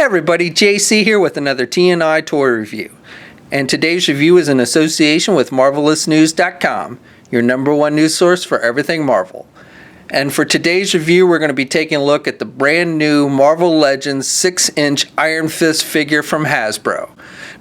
everybody, JC here with another TNI toy review. And today's review is in association with MarvelousNews.com, your #1 news source for everything Marvel. And for today's review, we're going to be taking a look at the brand new Marvel Legends 6-inch Iron Fist figure from Hasbro.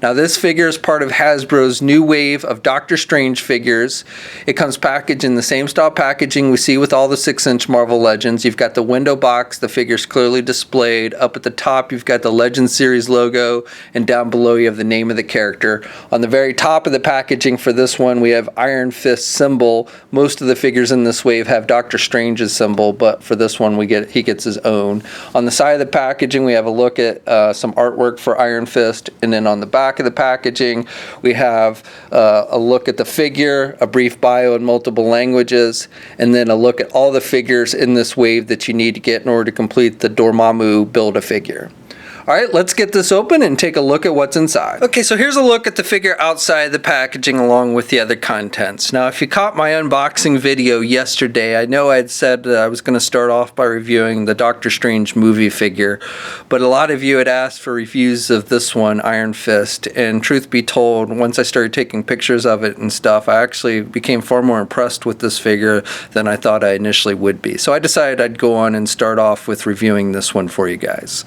Now this figure is part of Hasbro's new wave of Doctor Strange figures. It comes packaged in the same style packaging we see with all the 6-inch Marvel Legends. You've got the window box, the figure's clearly displayed. Up at the top you've got the Legends series logo, and down below you have the name of the character. On the very top of the packaging for this one we have Iron Fist symbol. Most of the figures in this wave have Doctor Strange's symbol, but for this one he gets his own. On the side of the packaging we have a look at some artwork for Iron Fist, and then on the back of the packaging we have a look at the figure, a brief bio in multiple languages, and then a look at all the figures in this wave that you need to get in order to complete the Dormammu Build-A-Figure. Alright, let's get this open and take a look at what's inside. Okay, so here's a look at the figure outside the packaging along with the other contents. Now, if you caught my unboxing video yesterday, I know I'd said that I was going to start off by reviewing the Doctor Strange movie figure, but a lot of you had asked for reviews of this one, Iron Fist, and truth be told, once I started taking pictures of it and stuff, I actually became far more impressed with this figure than I thought I initially would be. So I decided I'd go on and start off with reviewing this one for you guys.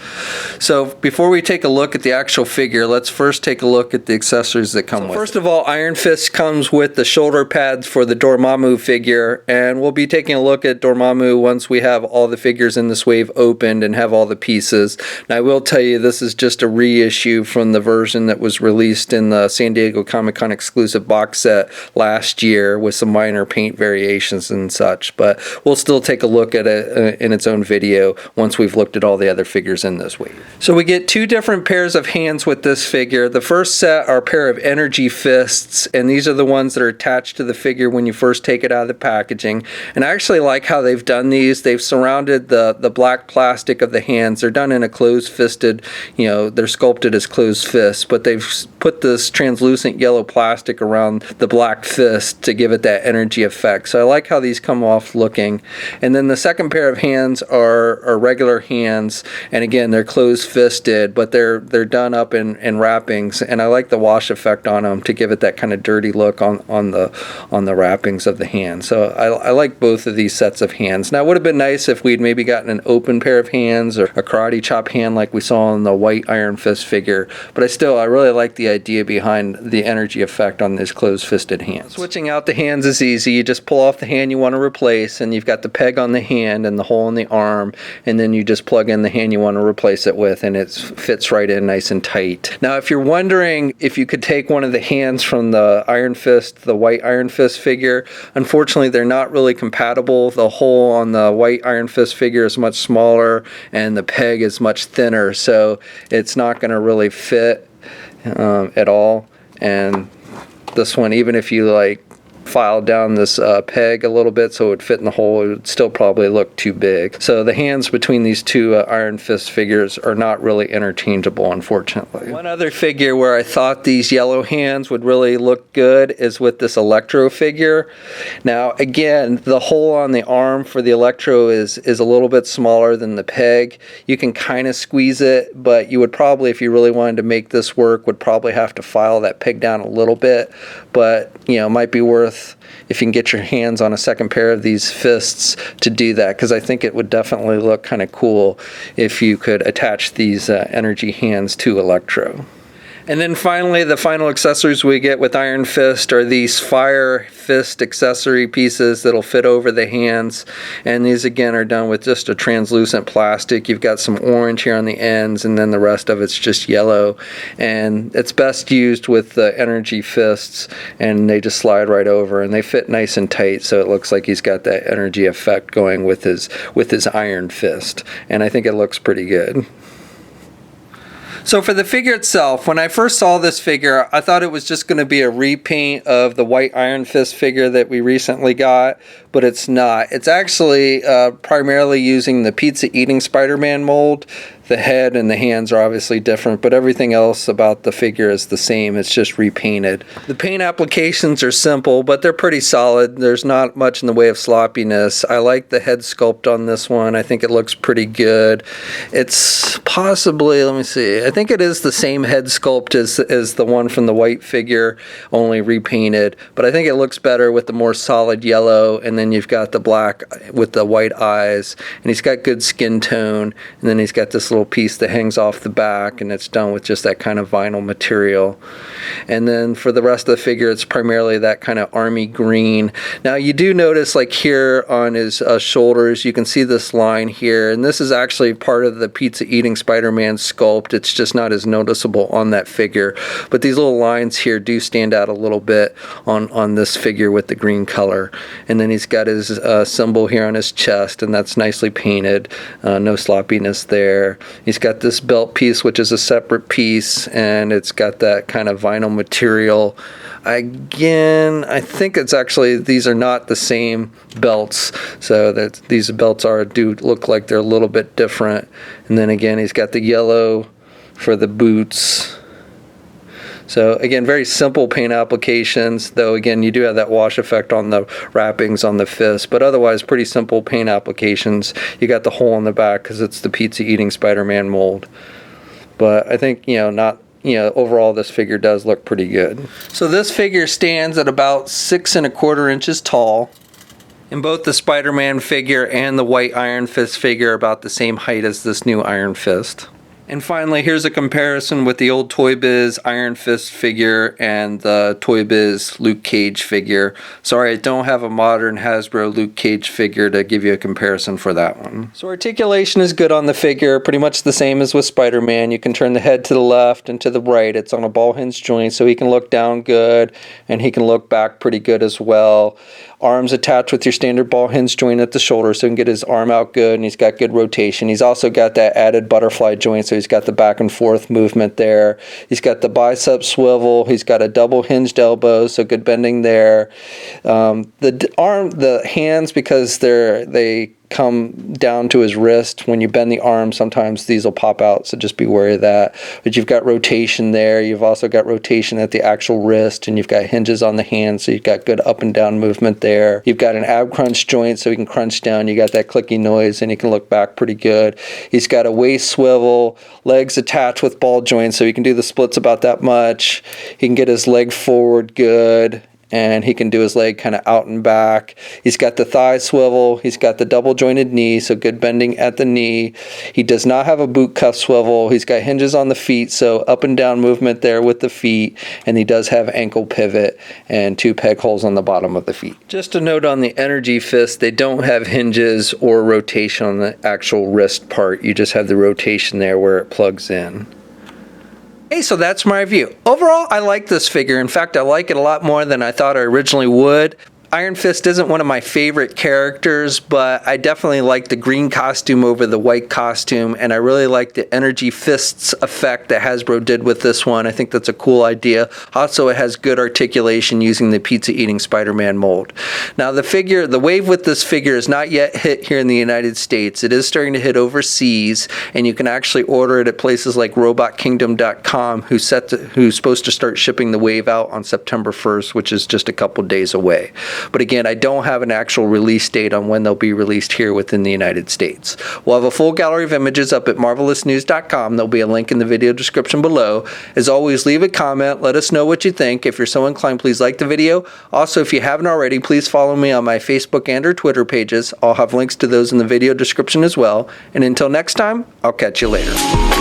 So before we take a look at the actual figure, let's first take a look at the accessories that come with it. First of all, Iron Fist comes with the shoulder pads for the Dormammu figure, and we'll be taking a look at Dormammu once we have all the figures in this wave opened and have all the pieces. Now, I will tell you, this is just a reissue from the version that was released in the San Diego Comic-Con exclusive box set last year with some minor paint variations and such, but we'll still take a look at it in its own video once we've looked at all the other figures in this wave. So we get two different pairs of hands with this figure. The first set are a pair of energy fists, and these are the ones that are attached to the figure when you first take it out of the packaging. And I actually like how they've done these. They've surrounded the black plastic of the hands. They're done in a closed-fisted, they're sculpted as closed fists, but they've put this translucent yellow plastic around the black fist to give it that energy effect. So I like how these come off looking. And then the second pair of hands are regular hands, and again, they're closed-fisted, but they're done up in wrappings, and I like the wash effect on them to give it that kind of dirty look on the wrappings of the hand. So I like both of these sets of hands. Now, it would have been nice if we'd maybe gotten an open pair of hands or a karate chop hand like we saw on the white Iron Fist figure, but I really like the idea behind the energy effect on these closed-fisted hands. Switching out the hands is easy. You just pull off the hand you want to replace, and you've got the peg on the hand and the hole in the arm, and then you just plug in the hand you want to replace it with, and it fits right in nice and tight. Now, if you're wondering if you could take one of the hands from the Iron Fist, the white Iron Fist figure, unfortunately they're not really compatible. The hole on the white Iron Fist figure is much smaller and the peg is much thinner, so it's not going to really fit at all. And this one, even if you file down this peg a little bit so it would fit in the hole, it would still probably look too big. So the hands between these two Iron Fist figures are not really interchangeable, unfortunately. One other figure where I thought these yellow hands would really look good is with this Electro figure. Now, again, the hole on the arm for the Electro is a little bit smaller than the peg. You can kind of squeeze it, but you would probably, if you really wanted to make this work, would probably have to file that peg down a little bit. But, it might be worth, if you can get your hands on a second pair of these fists, to do that, because I think it would definitely look kind of cool if you could attach these energy hands to Electro. And then finally, the final accessories we get with Iron Fist are these Fire Fist accessory pieces that'll fit over the hands. And these, again, are done with just a translucent plastic. You've got some orange here on the ends, and then the rest of it's just yellow. And it's best used with the energy fists, and they just slide right over. And they fit nice and tight, so it looks like he's got that energy effect going with his Iron Fist. And I think it looks pretty good. So for the figure itself, when I first saw this figure, I thought it was just going to be a repaint of the white Iron Fist figure that we recently got. but it's not. It's actually primarily using the pizza eating Spider-Man mold. The head and the hands are obviously different, but everything else about the figure is the same. It's just repainted. The paint applications are simple, but they're pretty solid. There's not much in the way of sloppiness. I like the head sculpt on this one. I think it looks pretty good. It's possibly, let me see, I think it is the same head sculpt as the one from the white figure, only repainted, but I think it looks better with the more solid yellow, and then you've got the black with the white eyes, and he's got good skin tone, and then he's got this little piece that hangs off the back, and it's done with just that kind of vinyl material. And then for the rest of the figure, it's primarily that kind of army green. Now you do notice, like here on his shoulders, you can see this line here, and this is actually part of the pizza eating Spider-Man sculpt. It's just not as noticeable on that figure, but these little lines here do stand out a little bit on this figure with the green color. And then he's got his symbol here on his chest, and that's nicely painted. No sloppiness there. He's got this belt piece, which is a separate piece, and it's got that kind of vinyl material. Again, I think it's actually, these are not the same belts, so that these belts do look like they're a little bit different. And then again, he's got the yellow for the boots. So again, very simple paint applications, though again, you do have that wash effect on the wrappings on the fist, but otherwise pretty simple paint applications. You got the hole in the back because it's the pizza eating Spider-Man mold. But I think, overall this figure does look pretty good. So this figure stands at about 6¼ inches tall. And both the Spider-Man figure and the white Iron Fist figure are about the same height as this new Iron Fist. And finally, here's a comparison with the old Toy Biz Iron Fist figure and the Toy Biz Luke Cage figure. Sorry, I don't have a modern Hasbro Luke Cage figure to give you a comparison for that one. So articulation is good on the figure, pretty much the same as with Spider-Man. You can turn the head to the left and to the right. It's on a ball hinge joint, so he can look down good, and he can look back pretty good as well. Arms attached with your standard ball hinge joint at the shoulder, so he can get his arm out good, and he's got good rotation. He's also got that added butterfly joint, so he's got the back and forth movement there. He's got the bicep swivel. He's got a double hinged elbow, so good bending there. The hands, because they come down to his wrist. When you bend the arm, sometimes these will pop out, so just be wary of that. But you've got rotation there. You've also got rotation at the actual wrist, and you've got hinges on the hand, so you've got good up and down movement there. You've got an ab crunch joint, so he can crunch down. You got that clicky noise, and he can look back pretty good. He's got a waist swivel, legs attached with ball joints, so he can do the splits about that much. He can get his leg forward good, and he can do his leg kind of out and back. He's got the thigh swivel. He's got the double jointed knee, so good bending at the knee. He does not have a boot cuff swivel. He's got hinges on the feet, so up and down movement there with the feet, and he does have ankle pivot and 2 peg holes on the bottom of the feet. Just a note on the Energy Fist, they don't have hinges or rotation on the actual wrist part. You just have the rotation there where it plugs in. Hey, so that's my review. Overall, I like this figure. In fact, I like it a lot more than I thought I originally would. Iron Fist isn't one of my favorite characters, but I definitely like the green costume over the white costume, and I really like the Energy Fists effect that Hasbro did with this one. I think that's a cool idea. Also, it has good articulation using the pizza-eating Spider-Man mold. Now, the wave with this figure is not yet hit here in the United States. It is starting to hit overseas, and you can actually order it at places like RobotKingdom.com, who's supposed to start shipping the wave out on September 1st, which is just a couple days away. But again, I don't have an actual release date on when they'll be released here within the United States. We'll have a full gallery of images up at marvelousnews.com. There'll be a link in the video description below. As always, leave a comment. Let us know what you think. If you're so inclined, please like the video. Also, if you haven't already, please follow me on my Facebook and or Twitter pages. I'll have links to those in the video description as well. And until next time, I'll catch you later.